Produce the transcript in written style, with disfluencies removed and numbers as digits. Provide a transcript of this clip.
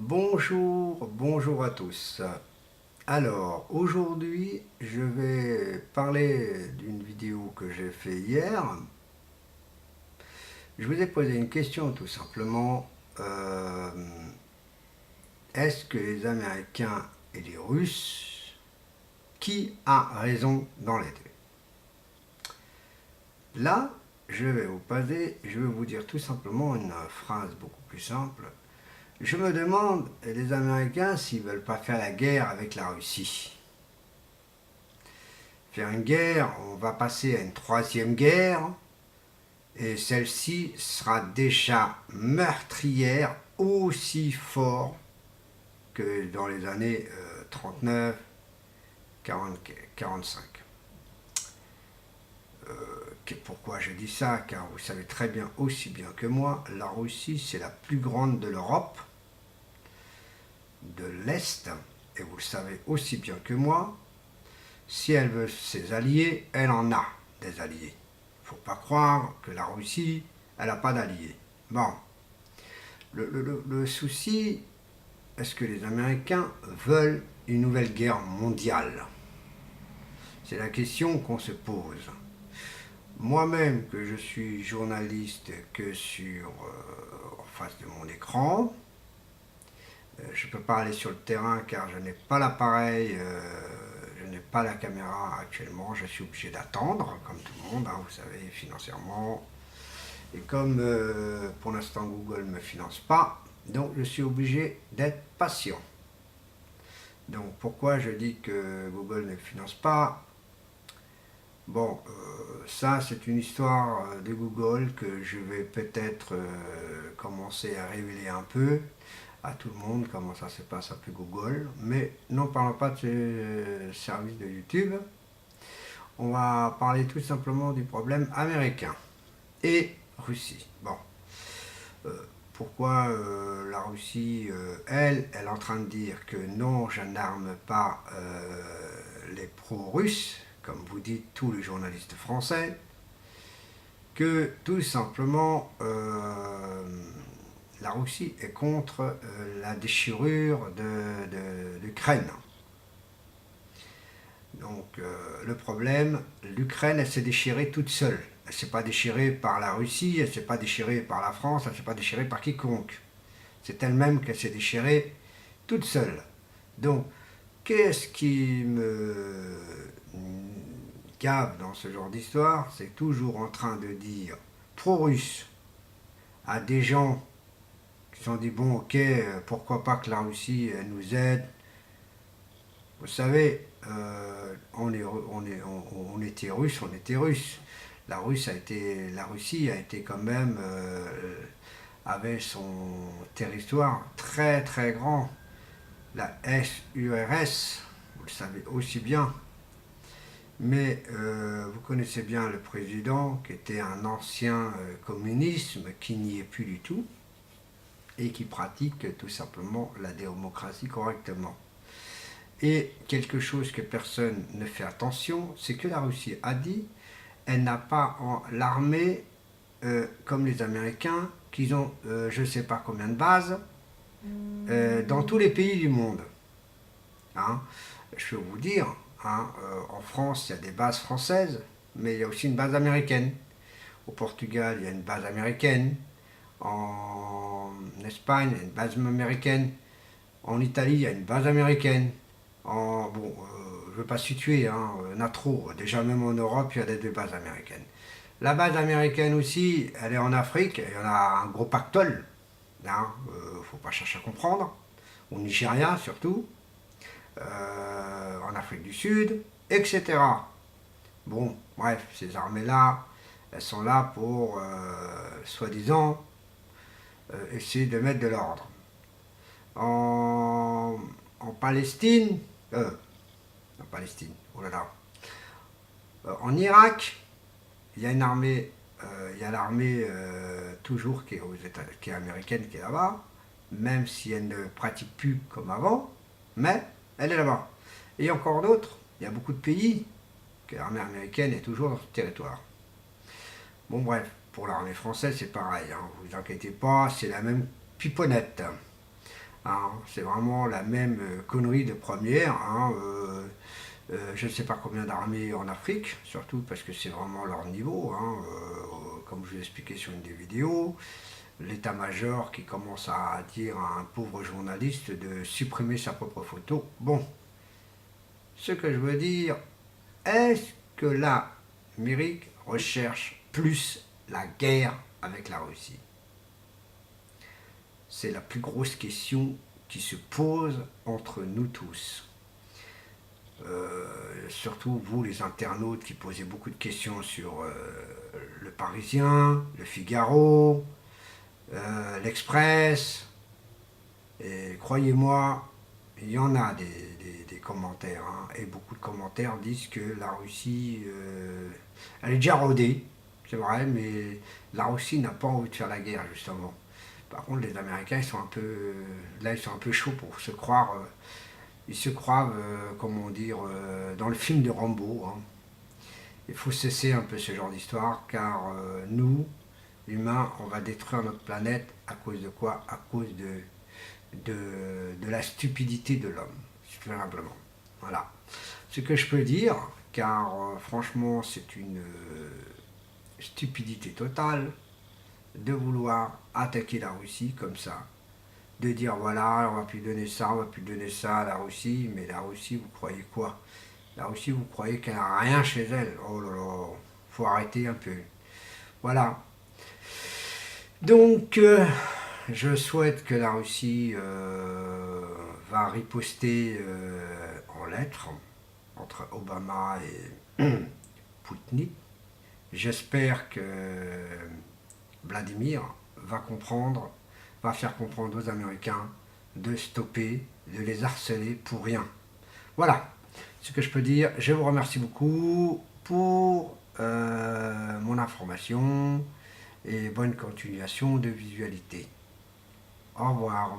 Bonjour à tous. Alors, aujourd'hui, je vais parler d'une vidéo que j'ai fait hier. Je vous ai posé une question tout simplement. Est-ce que les Américains et les Russes, qui a raison dans les deux? Là, je vais vous dire tout simplement une phrase beaucoup plus simple. Je me demande, les Américains, s'ils ne veulent pas faire la guerre avec la Russie. Faire une guerre, on va passer à une troisième guerre, et celle-ci sera déjà meurtrière aussi fort que dans les années 39, 40, 45. Pourquoi je dis ça? Car vous savez très bien, aussi bien que moi, la Russie c'est la plus grande de l'Europe, de l'Est, et vous le savez aussi bien que moi, si elle veut ses alliés, elle en a des alliés. Il ne faut pas croire que la Russie, elle n'a pas d'alliés. Bon, le souci, est-ce que les Américains veulent une nouvelle guerre mondiale? C'est la question qu'on se pose. Moi-même, que je suis journaliste que en face de mon écran, je ne peux pas aller sur le terrain car je n'ai pas l'appareil, je n'ai pas la caméra actuellement, je suis obligé d'attendre, comme tout le monde, hein, vous savez, financièrement. Et comme pour l'instant Google ne me finance pas, donc je suis obligé d'être patient. Donc pourquoi je dis que Google ne finance pas? Bon, ça c'est une histoire de Google que je vais peut-être commencer à révéler un peu à tout le monde comment ça se passe avec Google. Mais n'en parlons pas de ce service de YouTube. On va parler tout simplement du problème américain et Russie. Bon, pourquoi la Russie, elle est en train de dire que non, je n'arme pas les pro-russes, comme vous dites tous les journalistes français, que tout simplement la Russie est contre la déchirure de l'Ukraine. Donc le problème, l'Ukraine, elle s'est déchirée toute seule. Elle ne s'est pas déchirée par la Russie, elle ne s'est pas déchirée par la France, elle ne s'est pas déchirée par quiconque. C'est elle-même qu'elle s'est déchirée toute seule. Donc, qu'est-ce qui me gave dans ce genre d'histoire? C'est toujours en train de dire pro-russe à des gens qui se sont dit bon ok, pourquoi pas que la Russie nous aide. Vous savez, on était russe, on était russe. La Russie a été quand même avait son territoire très très grand. La SURS, vous le savez aussi bien. Mais vous connaissez bien le président qui était un ancien communisme qui n'y est plus du tout et qui pratique tout simplement la démocratie correctement. Et quelque chose que personne ne fait attention, c'est que la Russie a dit elle n'a pas l'armée comme les Américains, qu'ils ont je ne sais pas combien de bases dans tous les pays du monde. Hein. Je peux vous dire, hein, en France, il y a des bases françaises, mais il y a aussi une base américaine. Au Portugal, il y a une base américaine. En Espagne, il y a une base américaine. En Italie, il y a une base américaine. Je ne veux pas situer, hein, il y en a trop. Déjà, même en Europe, il y a des bases américaines. La base américaine aussi, elle est en Afrique. Il y en a un gros pactole. Hein, faut pas chercher à comprendre. Au Nigeria, surtout. En Afrique du Sud, etc. Bon, bref, ces armées-là, elles sont là pour, soi-disant, essayer de mettre de l'ordre. En Palestine, oh là là, en Irak, il y a une armée, il y a l'armée toujours qui est américaine qui est là-bas, même si elle ne pratique plus comme avant, mais elle est là-bas. Et encore d'autres, il y a beaucoup de pays que l'armée américaine est toujours dans ce territoire. Bon bref, pour l'armée française c'est pareil, hein, vous inquiétez pas, c'est la même piponnette. hein. C'est vraiment la même connerie de première, hein. Je ne sais pas combien d'armées en Afrique, surtout parce que c'est vraiment leur niveau, hein. Comme je vous ai expliqué sur une des vidéos, l'état-major qui commence à dire à un pauvre journaliste de supprimer sa propre photo. Bon, ce que je veux dire, est-ce que l'Amérique recherche plus la guerre avec la Russie? C'est la plus grosse question qui se pose entre nous tous. Surtout vous les internautes qui posez beaucoup de questions sur le Parisien, le Figaro, l'Express. Et croyez-moi, il y en a des commentaires, hein, et beaucoup de commentaires disent que la Russie, elle est déjà rodée, c'est vrai, mais la Russie n'a pas envie de faire la guerre, justement. Par contre, les Américains, ils sont un peu, là, ils sont un peu chauds pour se croire, ils se croient, comment dire, dans le film de Rambo, hein. Il faut cesser un peu ce genre d'histoire, car nous, humains, on va détruire notre planète à cause de quoi? À cause de la stupidité de l'homme, tout simplement. Voilà. Ce que je peux dire, car franchement, c'est une stupidité totale de vouloir attaquer la Russie comme ça, de dire voilà, on va plus donner ça, on va plus donner ça à la Russie, mais la Russie, vous croyez quoi? La Russie, vous croyez qu'elle n'a rien chez elle? Oh là là, faut arrêter un peu. Voilà. Donc, je souhaite que la Russie va riposter en lettres entre Obama et Poutine. J'espère que Vladimir va comprendre, va faire comprendre aux Américains de stopper, de les harceler pour rien. Voilà ce que je peux dire. Je vous remercie beaucoup pour mon information et bonne continuation de visualité. Au revoir.